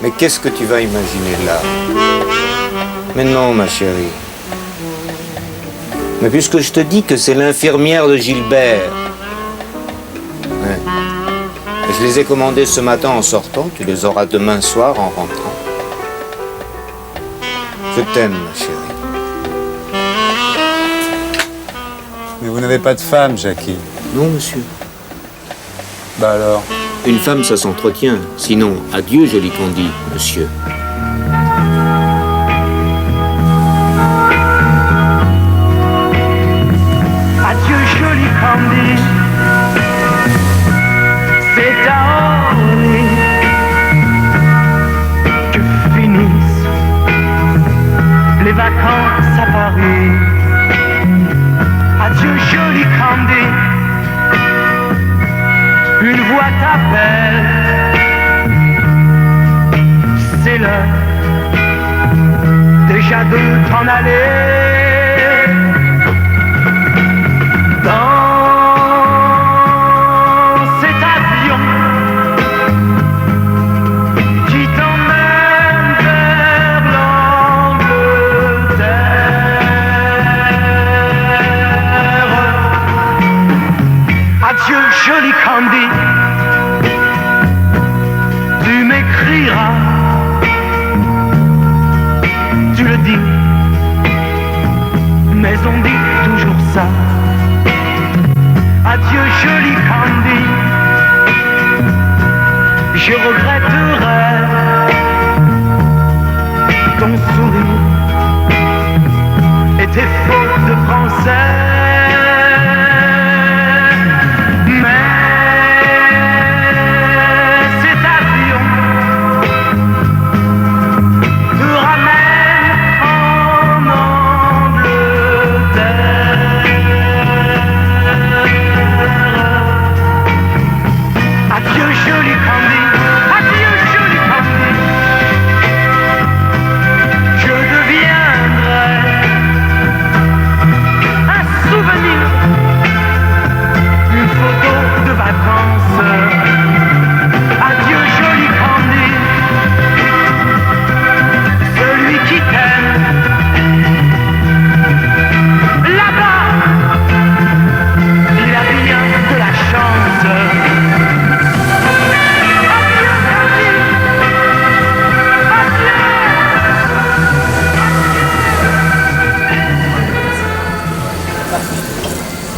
Mais qu'est-ce que tu vas imaginer là? Mais non, ma chérie. Mais puisque je te dis que c'est l'infirmière de Gilbert. Ouais. Je les ai commandés ce matin en sortant, tu les auras demain soir en rentrant. Je t'aime, ma chérie. Mais vous n'avez pas de femme, Jackie. Non, monsieur. Bah alors? Une femme, ça s'entretient. Sinon, adieu, joli Candy, monsieur. Adieu, joli Candy. C'est à Orly que finissent les vacances à Paris. Adieu, joli Candy. Une voix t'appelle, c'est l'heure déjà de t'en aller. Dans cet avion qui t'emmène vers l'Angleterre. Adieu, joli Candy. Tu m'écriras, tu le dis, mais on dit toujours ça. Adieu, joli Candy. Je regretterai ton sourire et tes fautes de français.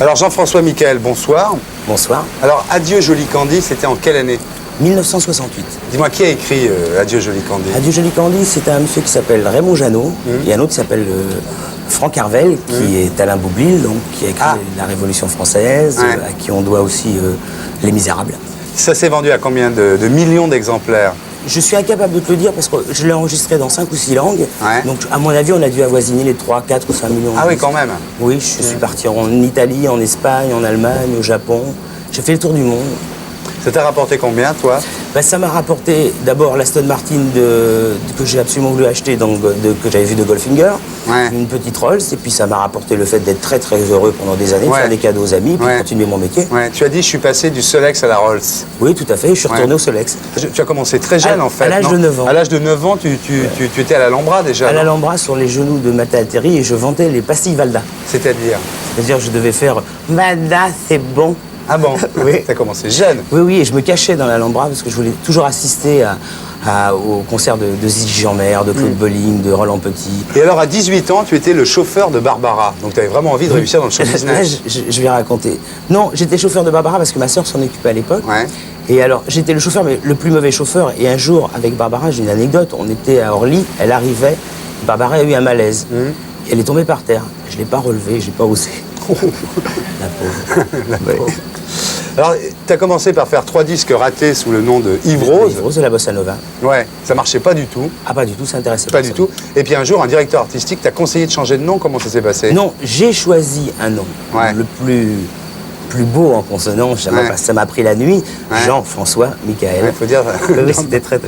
Alors Jean-François Michael, bonsoir. Bonsoir. Alors Adieu joli Candy, c'était en quelle année? 1968. Dis-moi, qui a écrit Adieu joli Candy? Adieu joli Candy, c'est un monsieur qui s'appelle Raymond Jeannot et un autre qui s'appelle Franck Harvel, qui est Alain Boublil, donc, qui a écrit La Révolution française, à qui on doit aussi Les Misérables. Ça s'est vendu à combien de millions d'exemplaires? Je suis incapable de te le dire parce que je l'ai enregistré dans 5 ou 6 langues. Donc, à mon avis, on a dû avoisiner les 3, 4 ou 5 millions. Ah oui, quand même. Oui, je suis parti en Italie, en Espagne, en Allemagne, au Japon. J'ai fait le tour du monde. Ça t'a rapporté combien, toi? Ça m'a rapporté d'abord l'Aston Martin que j'ai absolument voulu acheter, que j'avais vu de Goldfinger, une petite Rolls, et puis ça m'a rapporté le fait d'être très très heureux pendant des années, de faire des cadeaux aux amis, puis continuer mon métier. Tu as dit, je suis passé du Solex à la Rolls. Oui, tout à fait, je suis retourné au Solex. Tu as commencé très jeune, en fait. À l'âge de 9 ans. À l'âge de 9 ans, tu étais à l'Alhambra déjà. À l'Alhambra, sur les genoux de Mata Atteri, et je vantais les pastilles Valda. C'est-à-dire? C'est-à-dire, je devais faire Valda, c'est bon. Ah bon? Oui. T'as commencé jeune? Oui, oui, et je me cachais dans l'Alhambra parce que je voulais toujours assister au concert de Zizi Jeanmer, de Claude Bolling, de Roland Petit. Et alors, à 18 ans, tu étais le chauffeur de Barbara. Donc, tu avais vraiment envie de réussir dans le show business. Là, je vais raconter. Non, j'étais chauffeur de Barbara parce que ma sœur s'en occupait à l'époque. Et alors, j'étais le chauffeur, mais le plus mauvais chauffeur. Et un jour, avec Barbara, j'ai une anecdote. On était à Orly, elle arrivait, Barbara a eu un malaise. Elle est tombée par terre. Je ne l'ai pas relevée, je n'ai pas osé. La pauvre. La pauvre. Alors, tu as commencé par faire 3 disques ratés sous le nom de Yves Rose. Yves Rose de la Bossa Nova. Ouais, ça marchait pas du tout. Ah, pas du tout, ça intéressait pas du tout. Et puis un jour, un directeur artistique t'a conseillé de changer de nom. Comment ça s'est passé? Non, j'ai choisi un nom. Le plus beau en consonance, ça m'a pris la nuit. Jean-François Michael. Faut dire. C'était très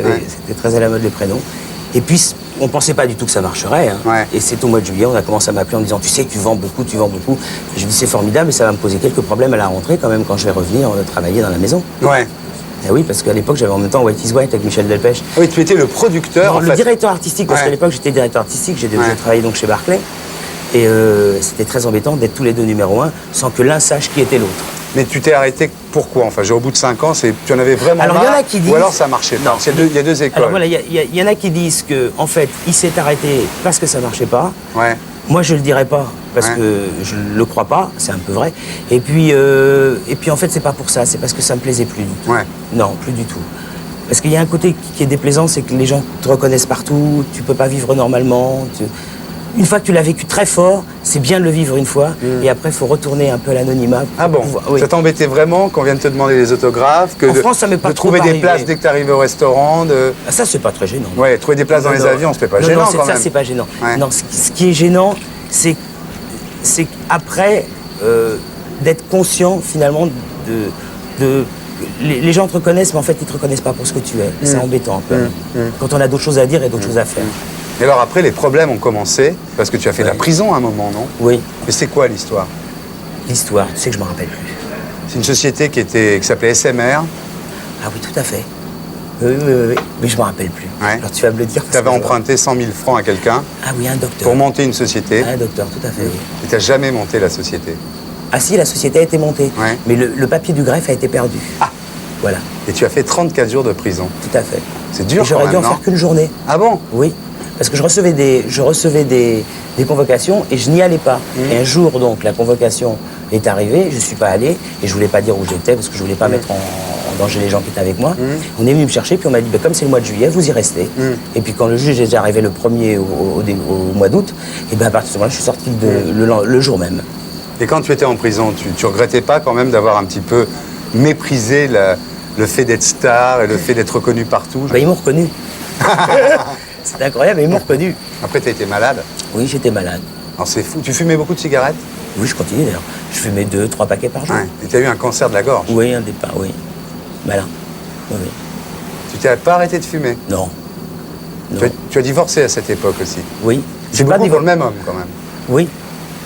à la mode les prénoms. Et puis, on ne pensait pas du tout que ça marcherait. Et c'est au mois de juillet, on a commencé à m'appeler en disant « Tu sais, tu vends beaucoup, tu vends beaucoup. » Je dis « C'est formidable, mais ça va me poser quelques problèmes à la rentrée quand même quand je vais revenir travailler dans la maison. » Ah oui, parce qu'à l'époque, j'avais en même temps White is White avec Michel Delpech. Ah oui, tu étais le producteur. Non, en le fait. directeur artistique, parce Ouais. qu'à l'époque, j'étais directeur artistique, j'ai travaillé donc chez Barclay. Et c'était très embêtant d'être tous les deux numéro 1 sans que l'un sache qui était l'autre. Mais tu t'es arrêté pourquoi? Enfin, au bout de 5 ans, tu en avais vraiment Alors, marre, il y en a qui disent... ou alors ça marchait pas. Non. Il y a deux écoles. Alors voilà, il y en a qui disent que, en fait, il s'est arrêté parce que ça marchait pas. Ouais. Moi, je le dirais pas, parce Ouais. que je le crois pas, c'est un peu vrai. Et puis en fait, c'est pas pour ça, c'est parce que ça me plaisait plus du tout. Ouais. Non, plus du tout. Parce qu'il y a un côté qui est déplaisant, c'est que les gens te reconnaissent partout, tu peux pas vivre normalement. Une fois que tu l'as vécu très fort, c'est bien de le vivre une fois, et après, il faut retourner un peu à l'anonymat. Ah bon? Oui. Ça t'embêtait vraiment qu'on vienne te demander des autographes, En France, ça m'est pas de trop trouver des arrivé. places dès que tu arrives au restaurant, Ah, ça, c'est pas très gênant. Ouais, trouver des places dans Non, les non. avions, c'était pas Non, gênant non, quand ça, même. c'est pas gênant. Ouais. Non, ce qui est gênant, c'est qu'après, d'être conscient, finalement, les gens te reconnaissent, mais en fait, ils te reconnaissent pas pour ce que tu es. Et c'est embêtant, un peu. Quand on a d'autres choses à dire et d'autres choses à faire. Et alors après, les problèmes ont commencé, parce que tu as fait la prison à un moment, non? Oui, Mais c'est quoi l'histoire? l'histoire, tu sais que je me rappelle plus. C'est une société qui s'appelait SMR. Ah oui, tout à fait. Oui. Mais je me rappelle plus. Ouais. Alors tu vas me le dire. Tu parce avais que je- emprunté 100 000 francs à quelqu'un Ah oui, un docteur. pour monter une société. Un docteur, tout à fait, oui. Et tu n'as jamais monté la société. Ah si, la société a été montée. Ouais. Mais le papier du greffe a été perdu. Ah. Voilà, Et tu as fait 34 jours de prison. tout à fait. C'est dur Et j'aurais quand dû même, en non? faire qu'une journée. Ah bon? Oui, parce que je recevais des convocations et je n'y allais pas. Et un jour, donc, la convocation est arrivée, je ne suis pas allé et je voulais pas dire où j'étais parce que je voulais pas mettre en danger les gens qui étaient avec moi. On est venu me chercher, puis on m'a dit, comme c'est le mois de juillet, vous y restez. Et puis quand le juge est arrivé le 1er au mois d'août, et bien à partir de ce moment-là, je suis sorti le jour même. Et quand tu étais en prison, tu regrettais pas quand même d'avoir un petit peu méprisé le fait d'être star et le fait d'être reconnu partout? Ben, ils m'ont reconnu. C'est incroyable, ils m'ont reconnu. Après, tu as été malade. Oui, j'étais malade. Alors c'est fou. Tu fumais beaucoup de cigarettes? Oui, je continue d'ailleurs. Je fumais 2-3 paquets par jour. Ouais. Et tu as eu un cancer de la gorge. Oui, un départ, oui. Malin. Oui, oui. Tu t'es pas arrêté de fumer. Non. Non. Tu as divorcé à cette époque aussi. Oui. C'est pas beaucoup pour divor- le même homme quand même. Oui.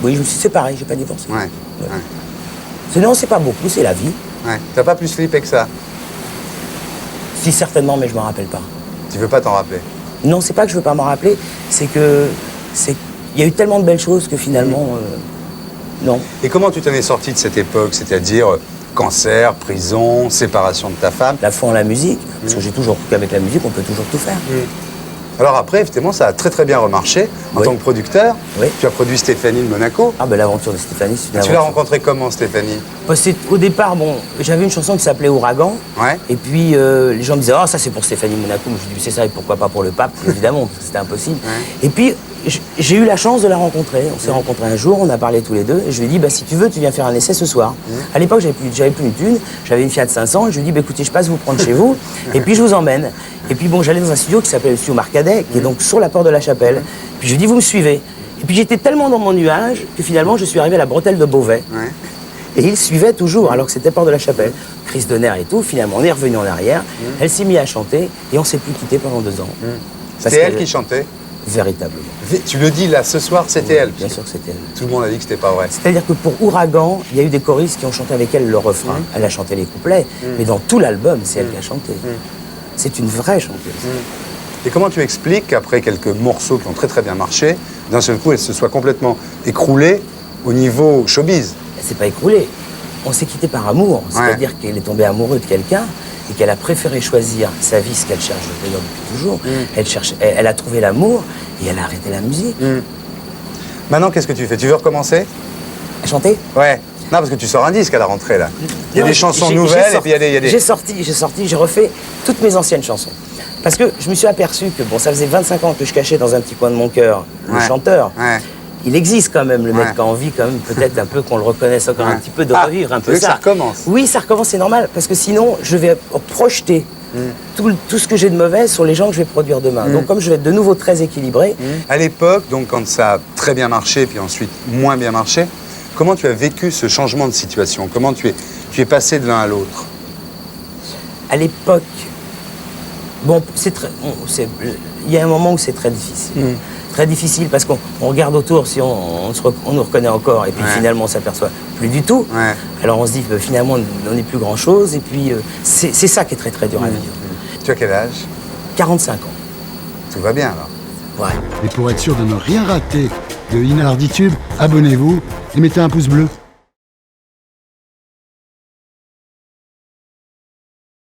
Oui, je me suis séparé, j'ai pas divorcé. Ouais. Ouais. Ouais. Non, c'est pas beaucoup, c'est la vie. Ouais. T'as pas plus flippé que ça. Si, certainement, mais je m'en rappelle pas. Tu veux pas t'en rappeler. Non, c'est pas que je veux pas m'en rappeler, c'est que. Il y a eu tellement de belles choses que finalement. Non. Et comment tu t'en es sorti de cette époque? C'est-à-dire cancer, prison, séparation de ta femme. La foi en la musique, parce que j'ai toujours cru qu'avec la musique, on peut toujours tout faire. Alors après, effectivement, ça a très très bien remarché en Oui. tant que producteur. Oui. Tu as produit Stéphanie de Monaco. Ah, ben l'aventure de Stéphanie, c'est une Tu l'as aventure. rencontrée comment, Stéphanie? Bah, au départ, bon, j'avais une chanson qui s'appelait Ouragan. Ouais. Et puis les gens me disaient, ah, ça c'est pour Stéphanie Monaco. Je me dis, c'est ça, et pourquoi pas pour le pape, évidemment, parce que c'était impossible. Ouais. Et puis j'ai eu la chance de la rencontrer. On s'est rencontrés un jour, on a parlé tous les deux. Et je lui ai dit, bah, si tu veux, tu viens faire un essai ce soir. À l'époque, j'avais plus une thune, j'avais une Fiat 500. Et je lui ai dit, bah, écoutez, je passe vous prendre chez vous, et puis je vous emmène. Et puis bon, j'allais dans un studio qui s'appelle le studio Marcadet, qui est donc sur la porte de la Chapelle. Puis je lui ai dit, vous me suivez. Et puis j'étais tellement dans mon nuage que finalement, je suis arrivé à la bretelle de Beauvais. Ouais. Et il suivait toujours, alors que c'était Porte de la Chapelle. Crise de nerfs et tout, finalement, on est revenu en arrière. Elle s'est mise à chanter et on s'est plus quitté pendant 2 ans. Parce C'était elle que- qui chantait. Véritablement. Tu le dis là, ce soir, c'était elle. Bien sûr que c'était elle. Tout le monde a dit que c'était pas vrai. C'est-à-dire que pour Ouragan, il y a eu des choristes qui ont chanté avec elle le refrain. Elle a chanté les couplets, mais dans tout l'album, c'est elle qui a chanté. C'est une vraie chanteuse. Et comment tu expliques qu'après quelques morceaux qui ont très très bien marché, d'un seul coup, elle se soit complètement écroulée au niveau showbiz? Elle s'est pas écroulée. On s'est quitté par amour. C'est-à-dire qu'elle est tombée amoureuse de quelqu'un et qu'elle a préféré choisir sa vie, ce qu'elle cherche d'ailleurs depuis toujours. Elle a trouvé l'amour et elle a arrêté la musique. Maintenant, qu'est-ce que tu fais? Tu veux recommencer? Elle chantait. Ouais. Non, parce que tu sors un disque à la rentrée, là. Il y a Non, des chansons j'ai nouvelles sorti- et puis il y a des... J'ai refait toutes mes anciennes chansons. Parce que je me suis aperçu que, bon, ça faisait 25 ans que je cachais dans un petit coin de mon cœur le Ouais. chanteur. Ouais. Il existe quand même, le Ouais. mec qui a envie quand même peut-être un peu qu'on le reconnaisse encore Ouais. un petit peu, de Ah, revivre un tu peu veux que ça. ça recommence? Oui, ça recommence, c'est normal, parce que sinon je vais projeter tout ce que j'ai de mauvais sur les gens que je vais produire demain. Donc comme je vais être de nouveau très équilibré, À l'époque, donc quand ça a très bien marché, puis ensuite moins bien marché, comment tu as vécu ce changement de situation? Comment tu es passé de l'un à l'autre? à l'époque, bon, il y a un moment où c'est très difficile. Très difficile parce qu'on regarde autour si on nous reconnaît encore et puis finalement on s'aperçoit plus du tout. Alors on se dit finalement on n'est plus grand chose et puis c'est ça qui est très très dur à vivre. Tu as quel âge? 45 ans. Tout va bien alors. Ouais. Et pour être sûr de ne rien rater de Inarditube, abonnez-vous et mettez un pouce bleu.